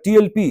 TLP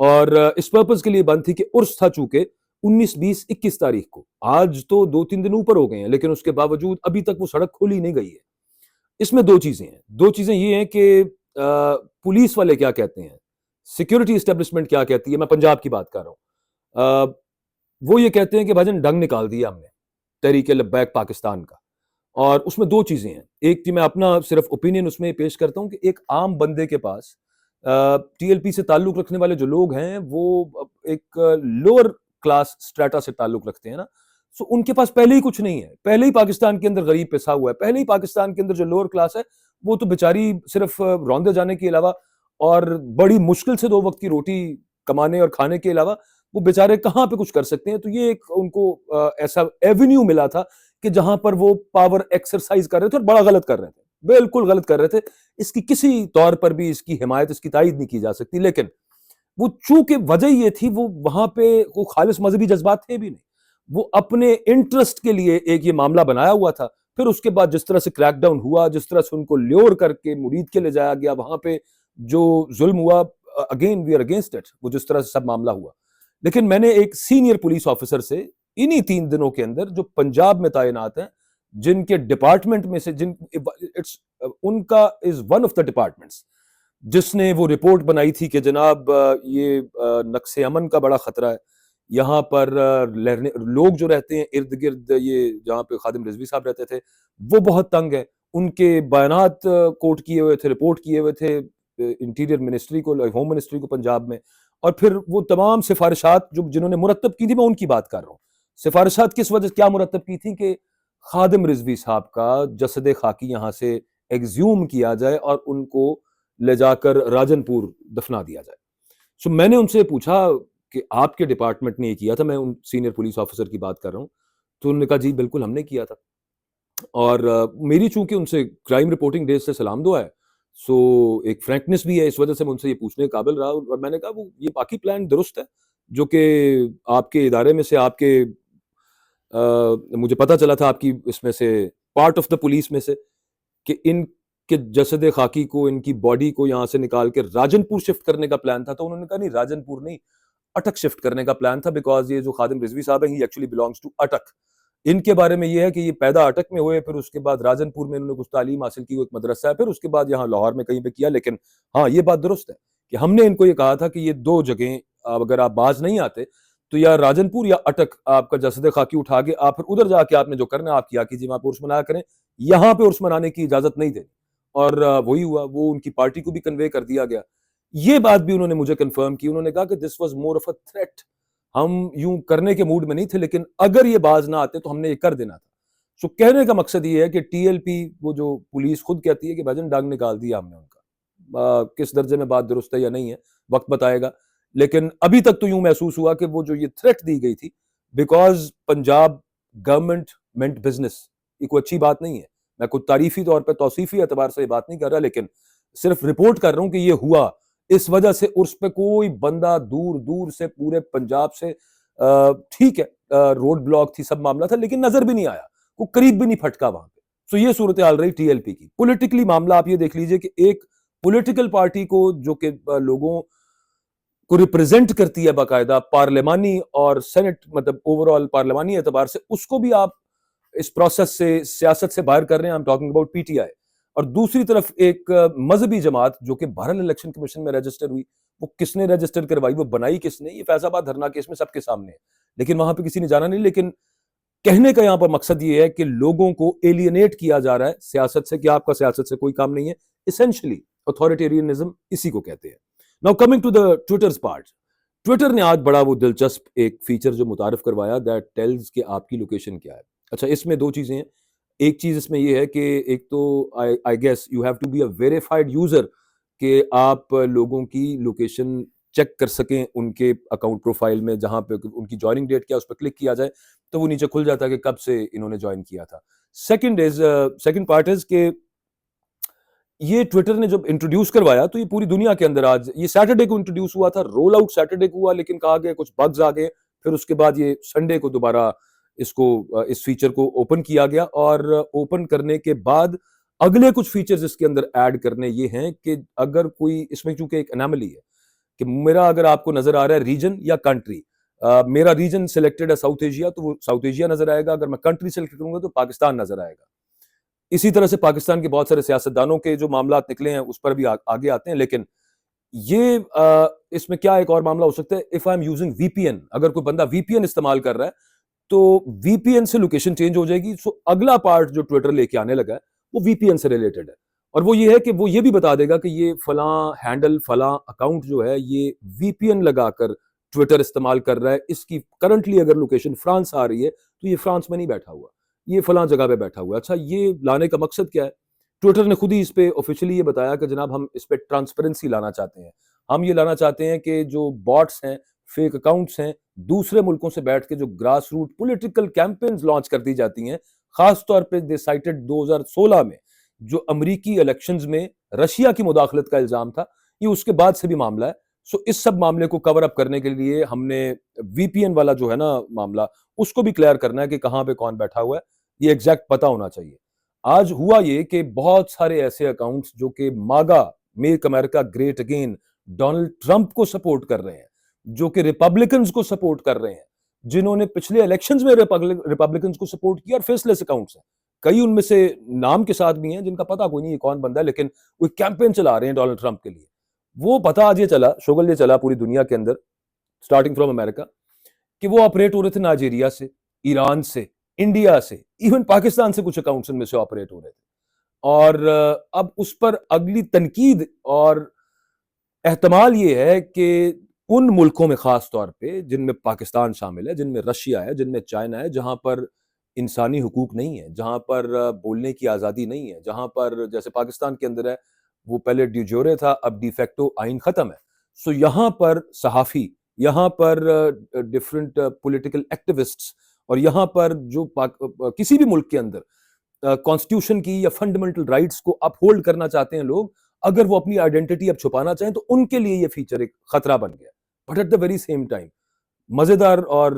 اور اس purpose کے لیے بند تھی کہ عرس تھا چونکہ 19 20 21 تاریخ کو. آج تو 2-3 دن اوپر ہو گئے ہیں لیکن اس کے باوجود ابھی تک وہ سڑک کھولی نہیں گئی ہے. اس میں دو چیزیں یہ ہیں کہ پولیس والے کیا کہتے ہیں, سیکیورٹی اسٹیبلشمنٹ کیا کہتی ہے, میں پنجاب کی بات کر رہا ہوں. وہ یہ کہتے ہیں کہ بھاجن ڈنگ نکال دیا ہم نے تحریک لبیک پاکستان کا. اور اس میں دو چیزیں ہیں. ایک کہ میں اپنا صرف اوپینین اس میں پیش کرتا ہوں کہ ایک عام بندے کے پاس ٹی ایل پی سے تعلق رکھنے والے جو لوگ ہیں وہ ایک لوور کلاس سٹریٹا سے تعلق رکھتے ہیں نا, سو ان کے پاس پہلے ہی کچھ نہیں ہے, پہلے ہی پاکستان کے اندر غریب پسا ہوا ہے, پہلے ہی پاکستان کے اندر جو لوور کلاس ہے وہ تو بیچاری صرف روندے جانے کے علاوہ اور بڑی مشکل سے 2 وقت کی روٹی کمانے اور کھانے کے علاوہ وہ بیچارے کہاں پہ کچھ کر سکتے ہیں. تو یہ ایک ان کو ایسا ایونیو ملا تھا کہ جہاں پر وہ پاور ایکسرسائز کر رہے تھے اور بڑا غلط کر رہے تھے, بالکل غلط کر رہے تھے. اس کی کسی طور پر بھی اس کی حمایت, اس کی تائید نہیں کی جا سکتی. لیکن وہ چونکہ وجہ یہ تھی وہ وہاں پہ وہ خالص مذہبی جذبات تھے بھی نہیں, وہ اپنے انٹرسٹ کے لیے ایک یہ معاملہ بنایا ہوا تھا. پھر اس کے بعد جس طرح سے کریک ڈاؤن ہوا, جس طرح سے ان کو لیور کر کے مرید کے لے جایا گیا, وہاں پہ جو ظلم ہوا, again we are against it, وہ جس طرح سے سب معاملہ ہوا. لیکن میں نے ایک سینئر پولیس آفیسر سے انہی 3 دنوں کے اندر جو پنجاب میں تعینات ہیں, جن کے ڈپارٹمنٹ میں سے ان کا is one of the departments جس نے وہ رپورٹ بنائی تھی کہ جناب یہ نقص امن کا بڑا خطرہ ہے یہاں پر, لوگ جو رہتے ہیں ارد گرد یہ جہاں پہ خادم رضوی صاحب رہتے تھے وہ بہت تنگ ہیں. ان کے بیانات کوٹ کیے ہوئے تھے, رپورٹ کیے ہوئے تھے انٹیریئر منسٹری کو, ہوم منسٹری کو پنجاب میں. اور پھر وہ تمام سفارشات جو جنہوں نے مرتب کی تھی, میں ان کی بات کر رہا ہوں. سفارشات کس وجہ سے کیا مرتب کی تھی کہ خادم رضوی صاحب کا جسد خاکی یہاں سے ایگزیوم کیا جائے اور ان کو لے جا کر راجن پور دفنا دیا جائے. سو میں نے ان سے پوچھا کہ آپ کے ڈپارٹمنٹ نے یہ کیا تھا, میں ان سینئر پولیس آفیسر کی بات کر رہا ہوں. تو انہوں نے کہا جی بالکل ہم نے کیا تھا. اور میری چونکہ ان سے کرائم رپورٹنگ ڈیز سے سلام دعا ہے, سو ایک فرینکنس بھی ہے, اس وجہ سے میں ان سے یہ پوچھنے کے قابل رہا. اور میں نے کہا وہ یہ باقی پلان درست ہے جو کہ آپ کے ادارے میں سے, آپ کے مجھے پتا چلا تھا آپ کی اس میں سے پارٹ آف دا پولیس میں سے, کہ ان کے جسد خاکی کو, ان کی باڈی کو یہاں سے نکال کے راجن پور شفٹ کرنے کا پلان تھا. تو انہوں نے کہا نہیں, راجن پور نہیں, اٹک شفٹ کرنے کا پلان تھا, بیکاز یہ جو خادم رضوی صاحب ہیں ہی ایکچولی بلانگس ٹو اٹک. ان کے بارے میں یہ ہے کہ یہ پیدا اٹک میں ہوئے, پھر اس کے بعد راجن پور میں انہوں نے کچھ تعلیم حاصل کی, وہ ایک مدرسہ ہے, پھر اس کے بعد یہاں لاہور میں کہیں پہ کیا. لیکن ہاں یہ بات درست ہے کہ ہم نے ان کو یہ کہا تھا کہ یہ 2 جگہیں اگر آپ باز نہیں آتے تو یا راجن پور یا اٹک آپ کا جسد خاکی اٹھا کے آپ پھر ادھر جا کے آپ نے جو کرنا آپ کیا کیجیے, وہاں پہ عرس منایا کریں, یہاں پہ عرس منانے کی اجازت نہیں دینی. اور وہی ہوا, وہ ان کی پارٹی کو بھی کنوے کر دیا گیا. یہ بات بھی انہوں نے مجھے کنفرم کی. انہوں نے کہا کہ this was more of a threat, ہم یوں کرنے کے موڈ میں نہیں تھے, لیکن اگر یہ باز نہ آتے تو ہم نے یہ کر دینا تھا. سو کہنے کا مقصد یہ ہے کہ ٹی ایل پی, وہ جو پولیس خود کہتی ہے کہ بھاجن ڈانگ نکال دیا ہم نے ان کا, کس درجے میں بات درست ہے یا نہیں ہے وقت بتائے گا. لیکن ابھی تک تو یوں محسوس ہوا کہ وہ جو یہ تھریٹ دی گئی تھی, because Punjab government meant business, یہ کوئی اچھی بات نہیں ہے. میں کوئی تعریفی طور پہ توصیفی اعتبار سے یہ بات نہیں کر رہا, لیکن صرف رپورٹ کر رہا ہوں کہ یہ ہوا. اس وجہ سے عرس پہ کوئی بندہ دور دور سے پورے پنجاب سے, ٹھیک ہے روڈ بلاک تھی, سب معاملہ تھا, لیکن نظر بھی نہیں آیا, کوئی قریب بھی نہیں پھٹکا وہاں پہ. سو یہ صورتحال رہی ٹی ایل پی کی. پولیٹیکلی معاملہ آپ یہ دیکھ لیجئے کہ ایک پولیٹیکل پارٹی کو جو کہ لوگوں کو ریپرزینٹ کرتی ہے باقاعدہ پارلیمانی اور سینٹ, مطلب اوور آل پارلیمانی اعتبار سے, اس کو بھی آپ اس پروسیس سے, سیاست سے باہر کر رہے ہیں. I'm talking about P T I. اور دوسری طرف ایک مذہبی جماعت جو کہ بہرحال الیکشن کمیشن میں رجسٹر ہوئی, وہ کس نے رجسٹر کروائی, وہ بنائی کس نے, یہ فیض آباد دھرنا کیس میں سب کے سامنے ہے, لیکن وہاں پہ کسی نے جانا نہیں. لیکن کہنے کا یہاں پر مقصد یہ ہے کہ لوگوں کو ایلینیٹ کیا جا رہا ہے سیاست سے, کہ آپ کا سیاست سے کوئی کام نہیں ہے. اسینشلی اتھارٹیرینزم اسی کو کہتے ہیں. Now coming to the Twitter's part, Twitter نے آج بڑا وہ دلچسپ ایک فیچر جو متعارف کروایا, دیٹ ٹیلز کہ آپ کی لوکیشن کیا ہے. اچھا, اس میں 2 چیزیں ہیں. ایک چیز اس میں یہ ہے کہ ایک تو I guess you have to be a verified user, کہ آپ لوگوں کی لوکیشن چیک کر سکیں ان کے اکاؤنٹ پروفائل میں, جہاں پہ ان کی جوائننگ ڈیٹ کیا اس پہ کلک کیا جائے تو وہ نیچے کھل جاتا ہے کہ کب سے انہوں نے جوائن کیا تھا. سیکنڈ پارٹ از کہ یہ ٹویٹر نے جب انٹروڈیوس کروایا تو یہ پوری دنیا کے اندر, آج یہ سیٹرڈے کو انٹروڈیوس ہوا تھا, رول آؤٹ سیٹرڈے کو ہوا, لیکن کہا گیا کچھ بگز آ گئے, پھر اس کے بعد یہ سنڈے کو دوبارہ اس فیچر کو اوپن کیا گیا. اور اوپن کرنے کے بعد اگلے کچھ فیچرز اس کے اندر ایڈ کرنے یہ ہیں کہ اگر کوئی, اس میں چونکہ ایک اناملی ہے کہ میرا اگر آپ کو نظر آ رہا ہے ریجن یا کنٹری، میرا ریجن سلیکٹڈ ہے ساؤتھ ایشیا تو وہ ساؤتھ ایشیا نظر آئے گا، اگر میں کنٹری سلیکٹ کروں گا تو پاکستان نظر آئے گا. اسی طرح سے پاکستان کے بہت سارے سیاستدانوں کے جو معاملات نکلے ہیں اس پر بھی آگے آتے ہیں. لیکن یہ اس میں کیا ایک اور معاملہ ہو سکتا ہے، if I am using V P N, اگر کوئی بندہ وی پی این استعمال کر رہا ہے تو وی پی این سے لوکیشن چینج ہو جائے گی. سو اگلا پارٹ جو ٹویٹر لے کے آنے لگا ہے وہ وی پی این سے ریلیٹڈ ہے، اور وہ یہ ہے کہ وہ یہ بھی بتا دے گا کہ یہ فلاں ہینڈل فلاں اکاؤنٹ جو ہے یہ وی پی این لگا کر ٹویٹر استعمال کر رہا ہے، اس کی کرنٹلی اگر لوکیشن فرانس آ رہی ہے تو یہ فرانس میں نہیں بیٹھا ہوا، یہ فلاں جگہ پہ بیٹھا ہوا ہے. اچھا، یہ لانے کا مقصد کیا ہے؟ ٹویٹر نے خود ہی اس پہ آفیشلی یہ بتایا کہ جناب ہم اس پہ ٹرانسپیرنسی لانا چاہتے ہیں. ہم یہ لانا چاہتے ہیں کہ جو باٹس ہیں، فیک اکاؤنٹس ہیں، دوسرے ملکوں سے بیٹھ کے جو grass root political campaigns launch کر دی جاتی ہیں، خاص طور پہ دے سائٹڈ 2016 میں جو امریکی الیکشنز میں رشیا کی مداخلت کا الزام تھا، یہ اس کے بعد سے بھی معاملہ ہے. سو اس سب معاملے کو کور اپ کرنے کے لیے ہم نے وی پی این والا جو ہے نا معاملہ، اس کو بھی کلیئر کرنا ہے کہ کہاں پہ کون بیٹھا ہوا ہے، یہ ایگزیکٹ پتہ ہونا چاہیے. آج ہوا یہ کہ بہت سارے ایسے اکاؤنٹس جو کہ ماگا، میک امریکہ گریٹ اگین، ڈونلڈ ٹرمپ کو سپورٹ کر رہے ہیں، جو کہ ریپبلکنز کو سپورٹ کر رہے ہیں، جنہوں نے پچھلے الیکشنز میں ریپبلکنز کو سپورٹ کیا، اور فیس لیس اکاؤنٹس ہیں. کئی ان میں سے نام کے ساتھ بھی ہیں جن کا پتہ کوئی نہیں یہ کون بندہ ہے، لیکن وہ کیمپین چلا رہے ہیں ڈونلڈ ٹرمپ کے لیے. وہ پتہ آج یہ چلا، شغل یہ چلا پوری دنیا کے اندر سٹارٹنگ فرام امریکہ، کہ وہ آپریٹ ہو رہے تھے نائجیریا سے، ایران سے، انڈیا سے، ایون پاکستان سے کچھ اکاؤنٹس ان میں سے آپریٹ ہو رہے تھے. اور اب اس پر اگلی تنقید اور احتمال یہ ہے کہ ان ملکوں میں خاص طور پہ جن میں پاکستان شامل ہے، جن میں رشیا ہے، جن میں چائنا ہے، جہاں پر انسانی حقوق نہیں ہے، جہاں پر بولنے کی آزادی نہیں ہے، جہاں پر جیسے پاکستان کے اندر ہے وہ پہلے ڈی جورے تھا، اب ڈی فیکٹو آئین ختم ہے. سو یہاں پر صحافی، یہاں پر ڈفرینٹ پولیٹیکل ایکٹیوسٹس، اور یہاں پر جو کسی بھی ملک کے اندر کانسٹیٹیوشن کی یا فنڈامنٹل رائٹس کو اپ ہولڈ کرنا چاہتے ہیں لوگ، اگر وہ اپنی آئیڈینٹی اب چھپانا چاہیں تو ان کے لیے یہ فیچر ایک خطرہ بن گیا. But at the very same time مزیدار اور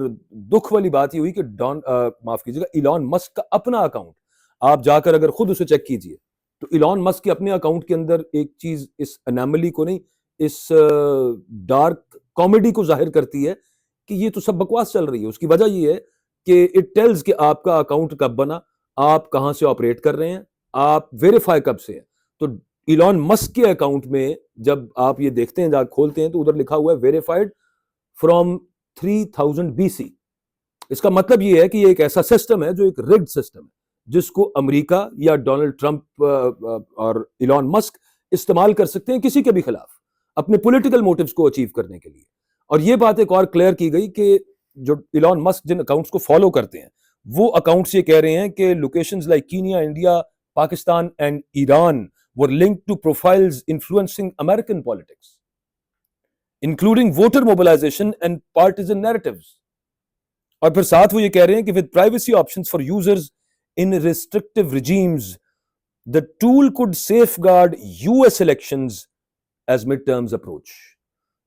دکھ والی بات یہ ہوئی کہ معاف کیجیے گا، ایلان مسک کا اپنا اکاؤنٹ، آپ جا کر اگر خود اسے چیک کیجیے تو ایلان مسک کے اپنے اکاؤنٹ کے اندر ایک چیز اس انیملی کو نہیں، اس ڈارک کامیڈی کو ظاہر کرتی ہے کہ یہ تو سب بکواس چل رہی ہے. اس کی وجہ یہ ہے کہ اٹ ٹیلز کہ آپ کا اکاؤنٹ کب بنا، آپ کہاں سے آپریٹ کر رہے ہیں، آپ ویریفائی کب سے ہیں. تو ایلان مسک کے اکاؤنٹ میں جب آپ یہ دیکھتے ہیں، جا کھولتے ہیں تو ادھر لکھا ہوا ہے ویریفائڈ فرام 3000 BC. اس کا مطلب یہ ہے کہ یہ ایک ایسا سسٹم ہے جو ایک ریگڈ سسٹم ہے، جس کو امریکہ یا ڈونلڈ ٹرمپ اور ایلان مسک استعمال کر سکتے ہیں کسی کے بھی خلاف اپنے پولیٹیکل موٹیوز کو اچیو کرنے کے لیے. اور یہ بات ایک اور کلیئر کی گئی کہ جو ایلان مسک جن اکاؤنٹس کو فالو کرتے ہیں وہ اکاؤنٹس یہ کہہ رہے ہیں کہ locations like Kenya, India, Pakistan and Iran were linked to profiles influencing American politics, including voter mobilization and partisan narratives. اور پھر ساتھ وہ یہ کہہ رہے ہیں کہ with privacy options for users in restrictive regimes, the tool could safeguard US elections as midterms approach.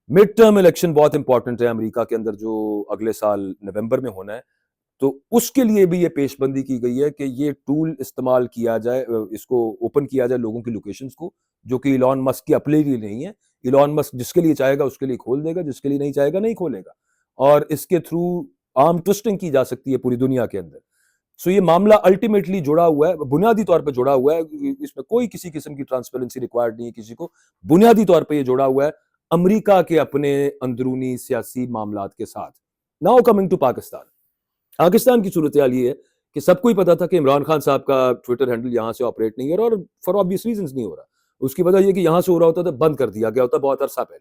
Mid term election بہت امپورٹنٹ ہے امریکہ کے اندر جو اگلے سال نومبر میں ہونا ہے، تو اس کے لیے بھی یہ پیش بندی کی گئی ہے کہ یہ ٹول استعمال کیا جائے، اس کو اوپن کیا جائے لوگوں کی لوکیشنز کو، جو کہ ایلان مسک کی اپنے لیے نہیں ہے. ایلان مسک جس کے لیے چاہے گا اس کے لیے کھول دے گا، جس کے لیے نہیں چاہے گا نہیں کھولے گا، اور اس کے تھرو آرم ٹوسٹنگ کی جا سکتی ہے پوری دنیا کے اندر. سو یہ معاملہ الٹیمیٹلی جڑا ہوا ہے، بنیادی طور پہ جڑا ہوا ہے، اس میں کوئی کسی قسم کی ٹرانسپیرنسی ریکوائرڈ نہیں ہے کسی کو، بنیادی طور پہ یہ جڑا ہوا ہے امریکہ کے اپنے اندرونی سیاسی معاملات کے ساتھ. ناؤ کمنگ ٹو پاکستان کی صورتحال یہ ہے کہ سب کو ہی پتا تھا کہ عمران خان صاحب کا ٹویٹر ہینڈل یہاں سے آپریٹ نہیں ہو رہا، اور فار آبویس ریزنز نہیں ہو رہا. اس کی وجہ یہ کہ یہاں سے ہو رہا ہوتا تھا بند کر دیا گیا ہوتا بہت عرصہ پہلے.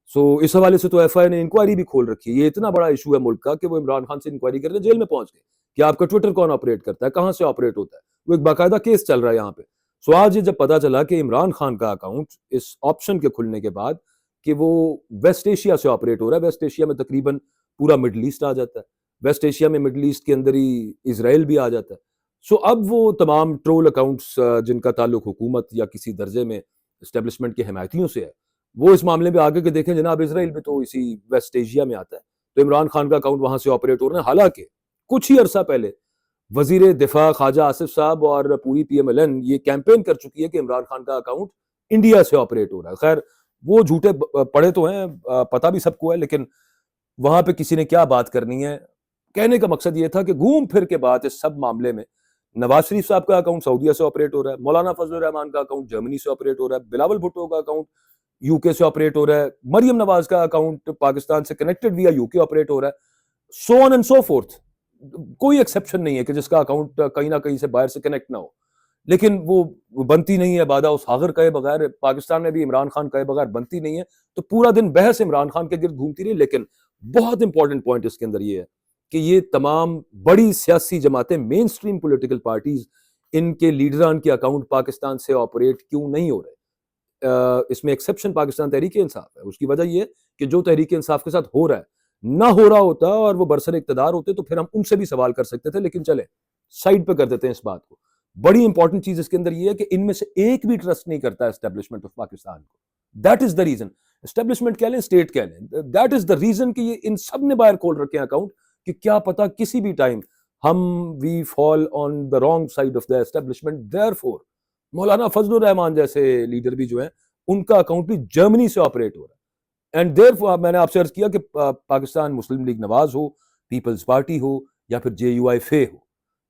سو اس حوالے سے تو ایف آئی نے انکوائری بھی کھول رکھی ہے. یہ اتنا بڑا ایشو ہے ملک کا کہ وہ عمران خان سے انکوائری کرنے جیل میں پہنچ گئے کہ آپ کا ٹویٹر کون آپریٹ کرتا ہے، کہاں سے آپریٹ ہوتا ہے. وہ ایک باقاعدہ کیس چل رہا ہے یہاں پہ. سو آج یہ جب پتا چلا کہ عمران خان کا اکاؤنٹ اس آپشن کے کھلنے کے بعد کہ وہ ویسٹ ایشیا سے آپریٹ ہو رہا ہے، ویسٹ ایشیا میں تقریباً پورا مڈل ایسٹ آ جاتا ہے، ویسٹ ایشیا میں مڈل ایسٹ کے اندر ہی اسرائیل بھی آ جاتا ہے. سو اب وہ تمام ٹرول اکاؤنٹس جن کا تعلق حکومت یا کسی درجے میں اسٹیبلشمنٹ کے حمایتیوں سے ہے، وہ اس معاملے میں آگے کے دیکھیں جناب اسرائیل بھی تو اسی ویسٹ ایشیا میں آتا ہے، تو عمران خان کا اکاؤنٹ وہاں سے آپریٹ ہو رہا ہے. حالانکہ کچھ ہی عرصہ پہلے وزیر دفاع خواجہ آصف صاحب اور پوری پی ایم ایل این یہ کیمپین کر چکی ہے کہ عمران خان کا اکاؤنٹ انڈیا سے آپریٹ ہو رہا ہے. خیر وہ جھوٹے پڑے تو ہیں, پتہ بھی سب کو ہے, لیکن وہاں پہ کسی نے کیا بات کرنی ہے. کہنے کا مقصد یہ تھا کہ گھوم پھر کے بات اس سب معاملے میں نواز شریف صاحب کا اکاؤنٹ سعودیہ سے آپریٹ ہو رہا ہے, مولانا فضل الرحمان کا اکاؤنٹ جرمنی سے آپریٹ ہو رہا ہے, بلاول بھٹو کا اکاؤنٹ یو کے سے آپریٹ ہو رہا ہے, مریم نواز کا اکاؤنٹ پاکستان سے کنیکٹڈ ویا یو کے آپریٹ ہو رہا ہے, سو آن اینڈ سو فورتھ. کوئی ایکسیپشن نہیں ہے کہ جس کا اکاؤنٹ کہیں نہ کہیں سے باہر سے کنیکٹ نہ ہو, لیکن وہ بنتی نہیں ہے بادہ اس حاضر کہے بغیر. پاکستان میں بھی عمران خان کہے بغیر بنتی نہیں ہے, تو پورا دن بحث عمران خان کے گرد گھومتی رہی. لیکن بہت امپورٹنٹ پوائنٹ اس کے اندر یہ ہے کہ یہ تمام بڑی سیاسی جماعتیں, مین سٹریم پولیٹیکل پارٹیز, ان کے لیڈران کے اکاؤنٹ پاکستان سے آپریٹ کیوں نہیں ہو رہے. اس میں ایکسیپشن پاکستان تحریک انصاف ہے. اس کی وجہ یہ ہے کہ جو تحریک انصاف کے ساتھ ہو رہا ہے, نہ ہو رہا ہوتا اور وہ برسر اقتدار ہوتے تو پھر ہم ان سے بھی سوال کر سکتے تھے, لیکن چلے سائڈ پہ کر دیتے ہیں اس بات کو. بڑی امپورٹنٹ چیز اس کے اندر یہ ہے کہ ان میں سے ایک بھی ٹرسٹ نہیں کرتا اسٹیبلشمنٹ آف پاکستان کو. That is the reason. Establishment کہہ لیں, اسٹیٹ کہہ لیں, دیٹ از دا ریزن کہ یہ ان سب نے باہر کھول رکھے ہیں اکاؤنٹ, کہ کیا پتا کسی بھی ٹائم ہم we fall on the wrong side of the establishment. Therefore Maulana Fazl الرحمان جیسے لیڈر بھی جو ہیں, ان کا اکاؤنٹ بھی جرمنی سے آپریٹ ہو رہا ہے. اینڈ دیئرفور میں نے آپ سے عرض کیا کہ پاکستان مسلم لیگ نواز ہو, پیپلز پارٹی ہو, یا پھر جے یو آئی فے ہو,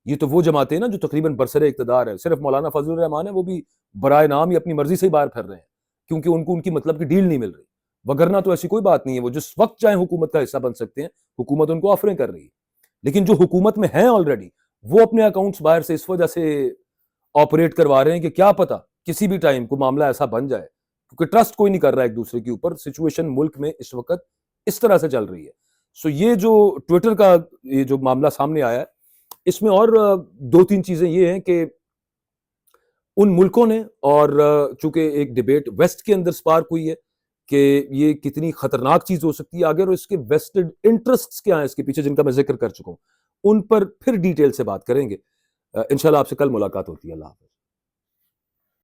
یہ تو وہ جماعتیں نا جو تقریباً برسر اقتدار ہے. صرف مولانا فضل الرحمان ہے, وہ بھی برائے نام ہی اپنی مرضی سے ہی باہر پھر رہے ہیں, کیونکہ ان کو ان کی مطلب کی ڈیل نہیں مل رہی. وگرنہ تو ایسی کوئی بات نہیں ہے, وہ جس وقت چاہیں حکومت کا حصہ بن سکتے ہیں, حکومت ان کو آفریں کر رہی ہے. لیکن جو حکومت میں ہیں آلریڈی, وہ اپنے اکاؤنٹس باہر سے اس وجہ سے آپریٹ کروا رہے ہیں کہ کیا پتا کسی بھی ٹائم کو معاملہ ایسا بن جائے, کیونکہ ٹرسٹ کوئی نہیں کر رہا ہے ایک دوسرے کے اوپر. سچویشن ملک میں اس وقت اس طرح سے چل رہی ہے. سو یہ جو ٹویٹر کا یہ جو معاملہ سامنے آیا ہے, اس میں اور دو تین چیزیں یہ ہیں کہ ان ملکوں نے, اور چونکہ ایک ڈیبیٹ ویسٹ کے اندر سپارک ہوئی ہے کہ یہ کتنی خطرناک چیز ہو سکتی ہے آگے, اور اس کے ویسٹڈ انٹرسٹس کیا ہیں اس کے پیچھے, جن کا میں ذکر کر چکا ہوں, ان پر پھر ڈیٹیل سے بات کریں گے انشاءاللہ. آپ سے کل ملاقات ہوتی ہے. اللہ حافظ.